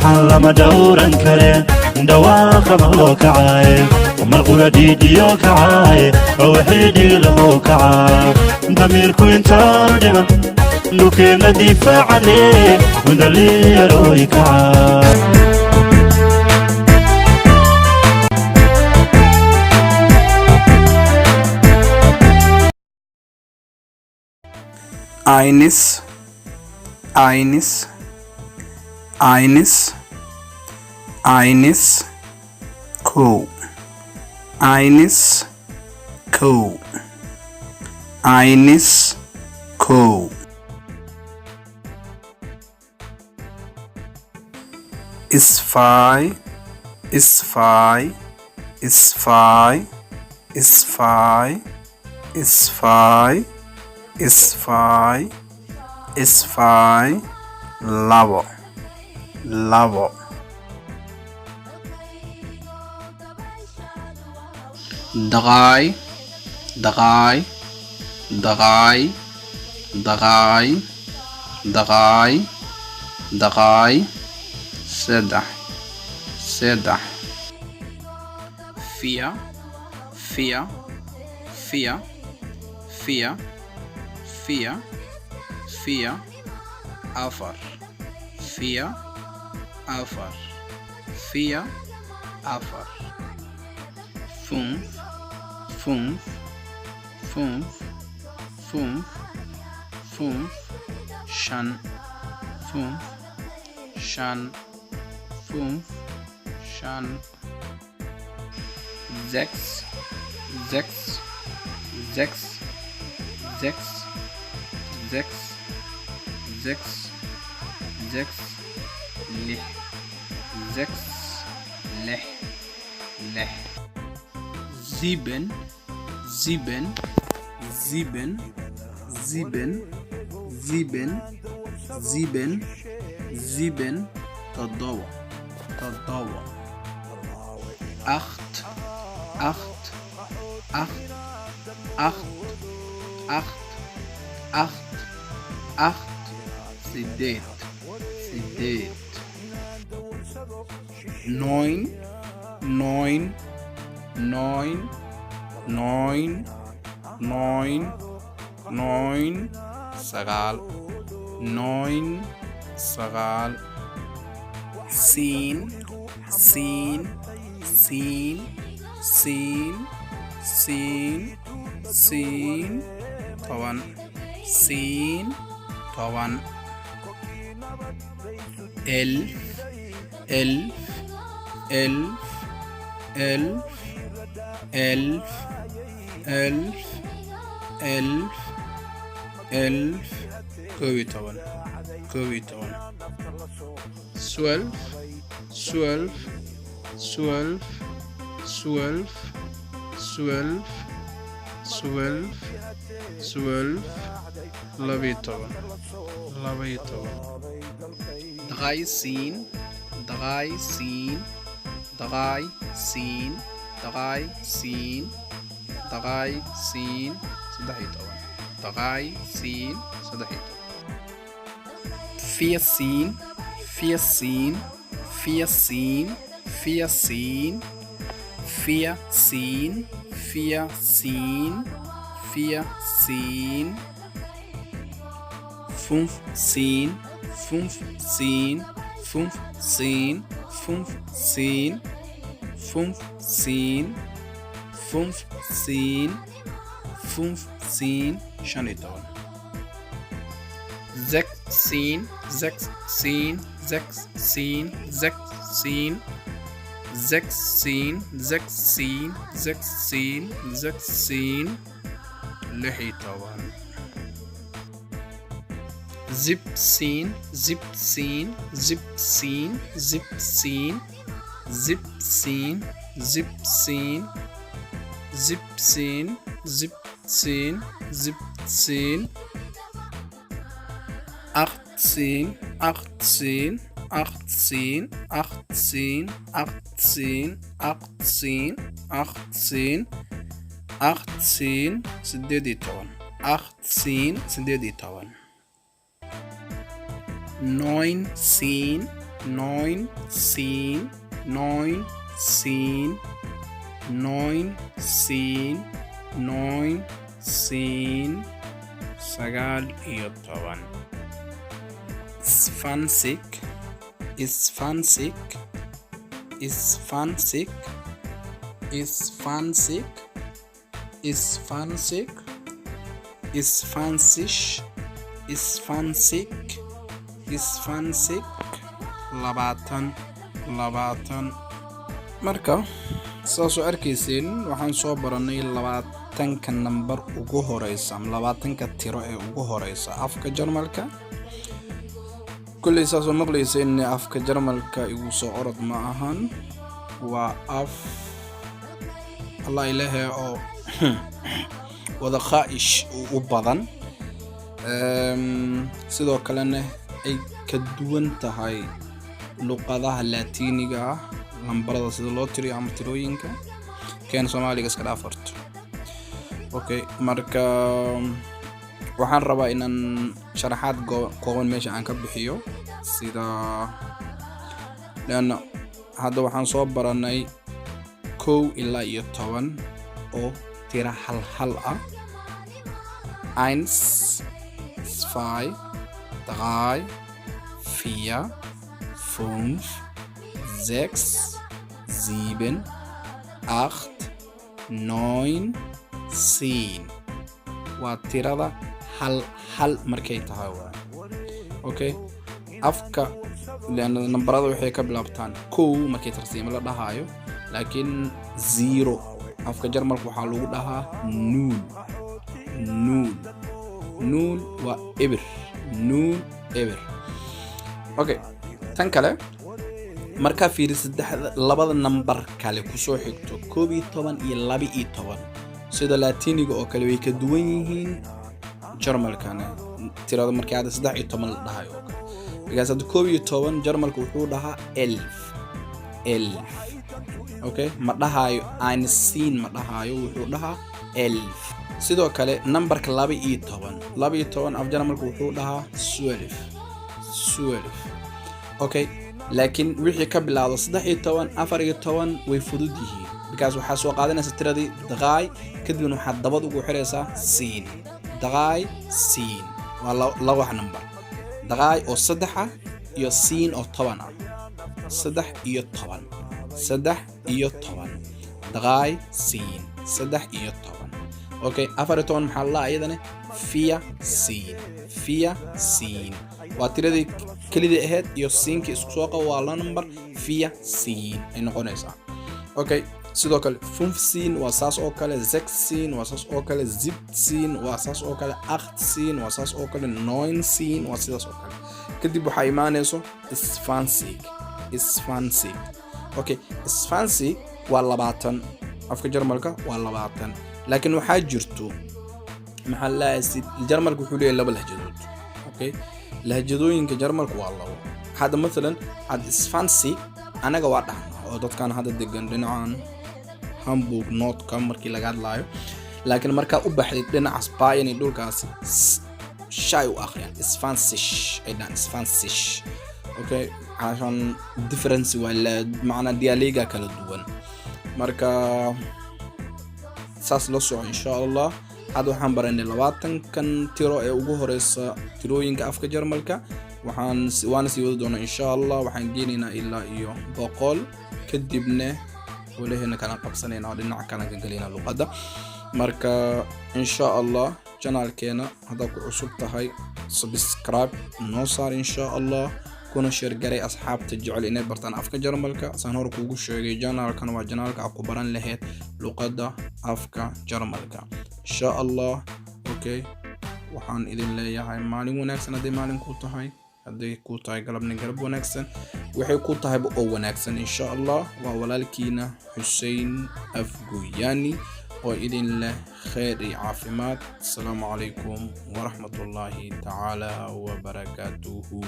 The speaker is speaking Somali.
روحان لما دورا كره دواخ مغلو كعاي ومرقولا ديديو كعاي وحيدي له كعاي ضميركو انتا ديما لوكينا دفاع عليه وندلي روي كعاي eines, eines, eines, eines, co, eines, co, eines, co. Zwei, zwei, zwei, zwei, zwei. Zwei, zwei, lavo, lavo. Drei, drei, drei, drei, drei, drei, سدح, سدح. Vier, vier, vier, vier. Vier, vier, afar, vier, afar, vier, afar. Fünf, fünf, fünf, fünf, fünf, shan, fünf, shan, fünf, shan. Sechs, sechs, sechs, sechs. Sechs, sechs, sechs, lih, sechs, leh, leh. Sieben, sieben, sieben, sieben, sieben, sieben, sieben, تضوى, تضوى. Acht, acht, acht, acht, acht, acht. Acht, سديت, سديت. Neun, neun, neun, neun, neun, neun, سغال, neun, سغال. Zehn, zehn, zehn, zehn, zehn, zehn, طبعا. Zehn, طبعا. Elf, elf, elf, elf, elf, elf, elf, elf. كوي طبعا, كوي طبعا. Zwölf, zwölf, zwölf, zwölf, zwölf, zwölf, zwölf. لبي طبعا, لبي طبعا. Dreizehn, dreizehn, dreizehn, dreizehn, dreizehn. صدحي طبعا, dreizehn, صدحي طبعا. Vierzehn, vierzehn, vierzehn, vierzehn, vierzehn, vierzehn, vierzehn. Fünfzehn, fünfzehn, fünfzehn, fünfzehn, fünfzehn, fünfzehn, fünfzehn. شنطة. Sechzehn, sechzehn, sechzehn, sechzehn, sechzehn, sechzehn, sechzehn, sechzehn. لحي طبعا. Siebzehn, siebzehn, siebzehn, siebzehn, siebzehn, siebzehn, siebzehn, siebzehn, siebzehn. Achtzehn, achtzehn, achtzehn, achtzehn, achtzehn, achtzehn, achtzehn, achtzehn. سددي طبعا. achtzehn سددي طبعا. Neunzehn, 9 siin 9 siin 9 siin 9 siin 9 isfansig isfansig isfansig isfansig isfansig isfansish isfansig isfansig 20 marka saasoo arkayseen waxaan soo baranay 20ka number ugu horeysa 20ka tiro ee ugu horeysa afka Jarmalka kulli saasoo maqlayseen afka Jarmalka igu soo orod ma ahan waa af Allah ilaahay oo wada qaa'ish u badan sidoo kalena ay ka duwan tahay luqadaha Laatiiniga ah lambarada sida loo tiriyo ama tirooyinka keen Soomaaliga iska dhaafarto okay marka waxaan rabaa inaan sharaxaad kooban meesha aan ka bixiyo sida lana hadda waxaan soo baranay 1 ilaa 10 oo tira hal ah 1 2 3 4 5 6 7 8 9 10 waa tirada hal markay tahay okay afka لأن numberada waxay ka bilaabtaan 1 markay tartiib la dhahayo laakiin 0 afka Jarmalka waxa lagu dhahaa nuun waa eber nuun eber okay tan kale marka fiirisid labada number kale ku soo xigto 11 iyo 12 sida Laatiiniga oo kale way ka duwan yihiin Jarmalkana tirada markay aad 13 la dhahayo because 11 Jarmalku wuxuu dhahaa 11 okay ma dhahayo einstein ma dhahayo wuxuu dhahaa 11 sidoo kale numberka 12 af Jarmalku wuxuu dhahaa 12 okay laakiin wixii ka bilaado 13 14 way fudud yihiin because waxa soo qaadanaysa tiradii daqay kadibna waxa dabad ugu xireysaa siin daqay siin waa laba number daqay oo 3 iyo siin oo 10 ah 3 iyo 10 daqay siin 3 iyo 10 okay 14 maxaa la ayadana fiya siin waa tiradii kelida ahayd iyo siinki isku soo qabo waa la number fiya siin ay noqonaysaa okay sidoo kale 15 waa saas oo kale 16 waa saas oo kale 17 waa saas oo kale 18 waa saas oo kale 19 waa sidaas oo kale kadib waxa imaanayso isfansig okay isfansig waa 20 afka Jarmalka waa 20 laakiin waxa jirto maxaa la asid Jarmalku wuxuu leeyahay laba lahjadood okay lahjadooyinka Jarmalku waa labo hada midalan ad isfansig anaga waa dhahnaa oo dadkan hada degan dhinacan Hamburg Nordka markii laga hadlayo laakiin marka u baxday dhinacaas Bayern ee dhulkaasi shay u akhriyaan isfansish okay عشان difference ولا معنى دياليغا kala duwan marka saas la soo insha Allah hada waxaan baranay 20 kan tiro ee ugu horeysa tirooyinka afka Jarmalka waan sii wadi doonaa insha Allah waxaan geenaynaa ilaa iyo 100 kadibna walaheena kala qabsanayna dhinaca kala galinaa luqada marka insha Allah channelkeena hada ku cusub tahay subscribe noo saar insha Allah kuna share garay asxaabta jecel inay bartaan afka Jarmalka saan hor kuugu sheegay channelkan waa channelka ku baran lahayd luqada afka Jarmalka insha Allah okay waxaan idin leeyahay maalin wanaagsan haday maalin ku tahay haday ku tahay galabna galab wanaagsan waxay ku tahay oo wanaagsan insha Allah waa walaalkiina Hussein Afgoyani oo idin leh khayr iyo caafimaad. Assalamu alaykum wa rahmatullahi ta'ala wa barakatuhu.